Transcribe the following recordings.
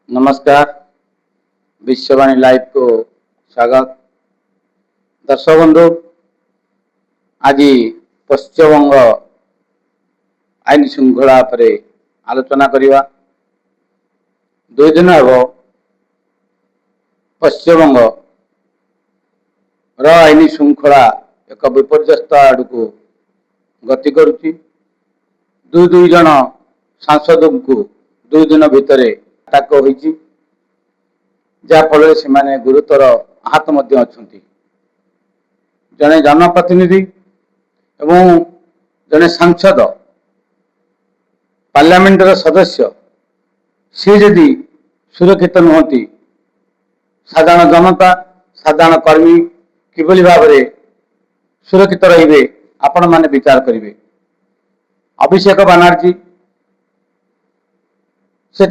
नमस्कार। विश्ववाणी लाइव को स्वागत। दर्शक बंधु, आज पश्चिमबंग आईन श्रृंखला पर आलोचना करवा। 2 दिन हम पश्चिमबंग आईन श्रृंखला एक विपर्यस्त आड़ को गति करुच्ची। दुई जन सांसद को 2 दिन भितर अटक होती, जहाँफल से गुरुतर आहत अच्छा। जड़े जनप्रतिनिधि एवं जड़े सांसद पार्लियामेंटर सदस्य सी जदि सुरक्षित नुहति, साधारण जनता साधारण कर्मी किभली भाव में सुरक्षित रे आपण मैंने विचार करेंगे। अभिषेक बनर्जी से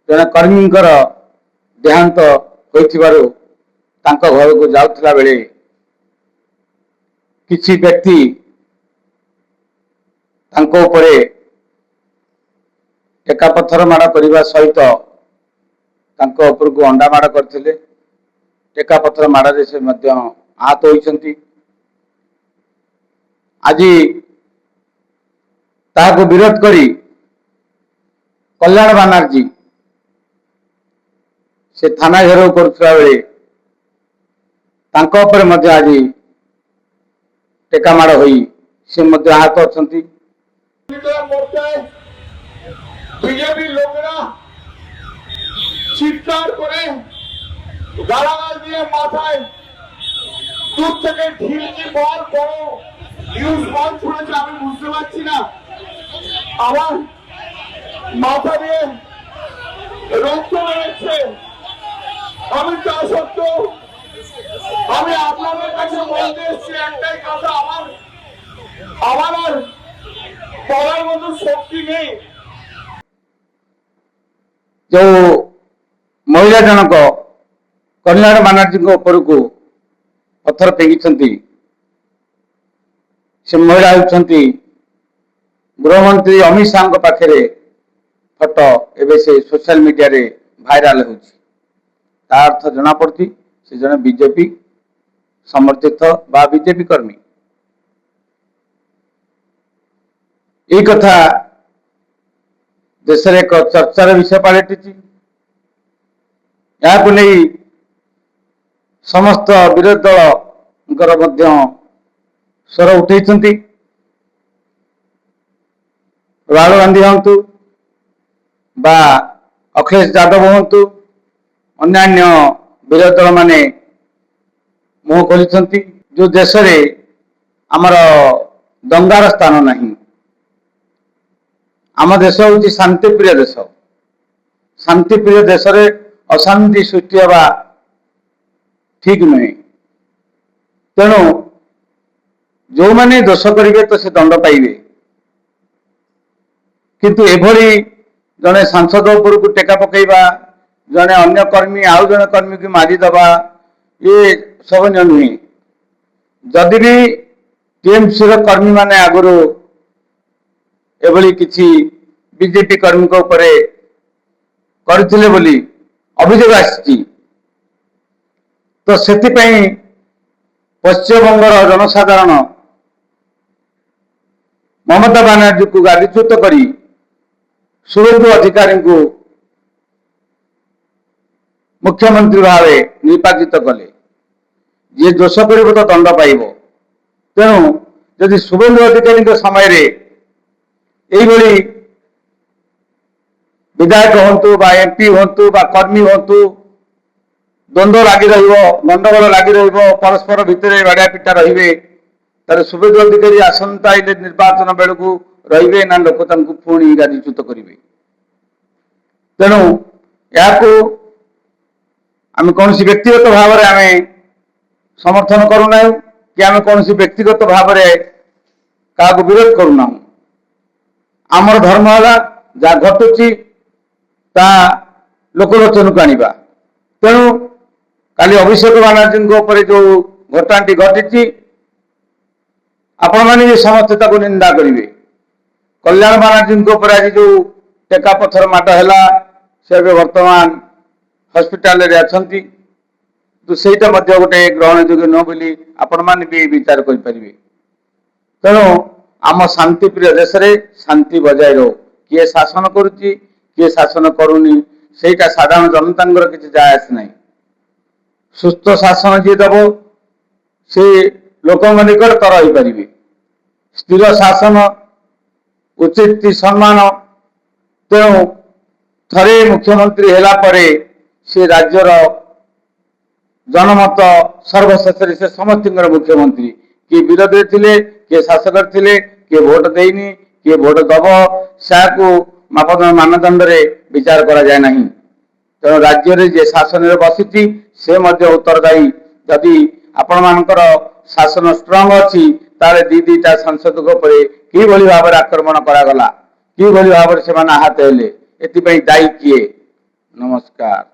जड़े कर्मी देहांत हो घर को जाऊला बेले किसी व्यक्ति टेका पत्थर माड़ करने सहित उपर को अंडा माड़ करते। टेका पत्थर माड़े से आहत होती। आज ताको विरोध करी कल्याण बनर्जी से थाना घेराव करुवा बेले आज टेका माड़ हो सी आहत अच्छा। বিজেপি লোকেরা চিৎকার করে গালাগাল দিয়ে মাথায় দূর থেকে ঢিলকি বল বড় নিউজ বল ছুড়েছে। আমি বুঝতে পারছি না, আমার মাথা দিয়ে রক্ত বেরোচ্ছে। আমি তা সত্ত্বেও আমি আপনাদের কাছে বলতে এসেছি একটাই কথা, আমার আর বলার মতো শক্তি নেই। जो महिला जनक कल्याण बनर्जी उपर को पत्थर फेंकी से महिला होती गृहमंत्री अमित शाह पाखे फोटो एवं से सोशल मीडिया रे भाइराल होता अर्थ जना पड़ी से जन बीजेपी समर्थित बा बीजेपी कर्मी। ये कथा देश एक चर्चार विषय पलटि। यहाँ नहीं समस्त विरोधी दल स्वर उठे। राहुल गांधी हूँ बा अखिलेश यादव हूँ अन्य विरोधी दल माने मुह खोली जो देश रे आमर दंगार स्थान नहीं। आम देश हूँ शांतिप्रिय देश। शांतिप्रिय देश रे अशांति सृष्टि हवा ठीक नुहे। तेणु जो माने दोष करेंगे तो से दंड पाइबे, किंतु एभली जड़े सांसद उपर को टेका पकईवा, जड़े अन्य कर्मी आउ जड़े कर्मी को मारिदवा, ये शोभनीय नुहे। जदि भी टीएमसी कर्मी माने आगुरी एभली किसी बीजेपी कर्मी करथिले बोली अभियोग आसी, तो सेतिपई पश्चिमबंगर जनसाधारण ममता बनर्जी को गादीच्युत करी शुभेन्दु अधिकारी को मुख्यमंत्री भाव निर्वाचित कले। जी दोष कर तो दंड पाइब। तेणु जदि शुभेन्दु अधिकारी समय यही विधायक हूँ बा एमपी हूँ बा कर्मी हूँ द्वंद्व लगी गंडगोल लगी परस्पर भितर बाड़िया पिटा रे तार शुभेन्दु अधिकारी आसंता निर्वाचन बेलू रे ना लोक पुणी गादीच्युत करेंगे। तेणु या आम कौन व्यक्तिगत भाव में आम समर्थन करूना कि आम कौन व्यक्तिगत भाव में क्या विरोध करूना। आमर धर्म है जहाँ घटुची ता लोकलोचन को आनिबा। तेणु काली अभिषेक बनर्जी जो घटनाटी घटी आपण मैंने समस्ते निंदा करेंगे। कल्याण बनर्जी आज जो टेका पत्थर माड़ है ସେ ଏବେ ବର୍ତ୍ତମାନ ହସ୍ପିଟାଲରେ ଅଛନ୍ତି। କିନ୍ତୁ ସେଇଟା ମଧ୍ୟ ଗୋଟେ ଗ୍ରହଣଯୋଗ୍ୟ ନୁହଁ ବୋଲି ଆପଣମାନେ ବି ବିଚାର କରିପାରିବେ। ତେଣୁ ଆମ ଶାନ୍ତିପ୍ରିୟ ଦେଶରେ ଶାନ୍ତି ବଜାୟ ରହୁ। କିଏ ଶାସନ କରୁଛି କିଏ ଶାସନ କରୁନି ସେଇଟା ସାଧାରଣ ଜନତାଙ୍କର କିଛି ଯାଏ ଆସେ ନାହିଁ। ସୁସ୍ଥ ଶାସନ ଯିଏ ଦେବ ସେ ଲୋକଙ୍କ ନିକଟତର ହେଇପାରିବେ। ସ୍ଥିର ଶାସନ ଉଚିତ ସମ୍ମାନ। ତେଣୁ ଥରେ ମୁଖ୍ୟମନ୍ତ୍ରୀ ହେଲା ପରେ ସେ ରାଜ୍ୟର ଜନମତ ସର୍ବଶେଷରେ ସେ ସମସ୍ତଙ୍କର ମୁଖ୍ୟମନ୍ତ୍ରୀ। କିଏ ବିରୋଧୀରେ ଥିଲେ କିଏ ଶାସକରେ ଥିଲେ କିଏ ଭୋଟ ଦେଇନି କିଏ ଭୋଟ ଦବ ତାହାକୁ ମାନଦଣ୍ଡରେ ବିଚାର କରାଯାଏ ନାହିଁ। ତେଣୁ ରାଜ୍ୟରେ ଯିଏ ଶାସନରେ ବସିଛି ସେ ମଧ୍ୟ ଉତ୍ତରଦାୟୀ। ଯଦି ଆପଣମାନଙ୍କର ଶାସନ ଷ୍ଟ୍ରଙ୍ଗ ଅଛି ତାହେଲେ ଦିଟା ସାଂସଦଙ୍କ ଉପରେ କିଭଳି ଭାବରେ ଆକ୍ରମଣ କରାଗଲା, କିଭଳି ଭାବରେ ସେମାନେ ଆହତ ହେଲେ, ଏଥିପାଇଁ ଦାୟୀ କିଏ? ନମସ୍କାର।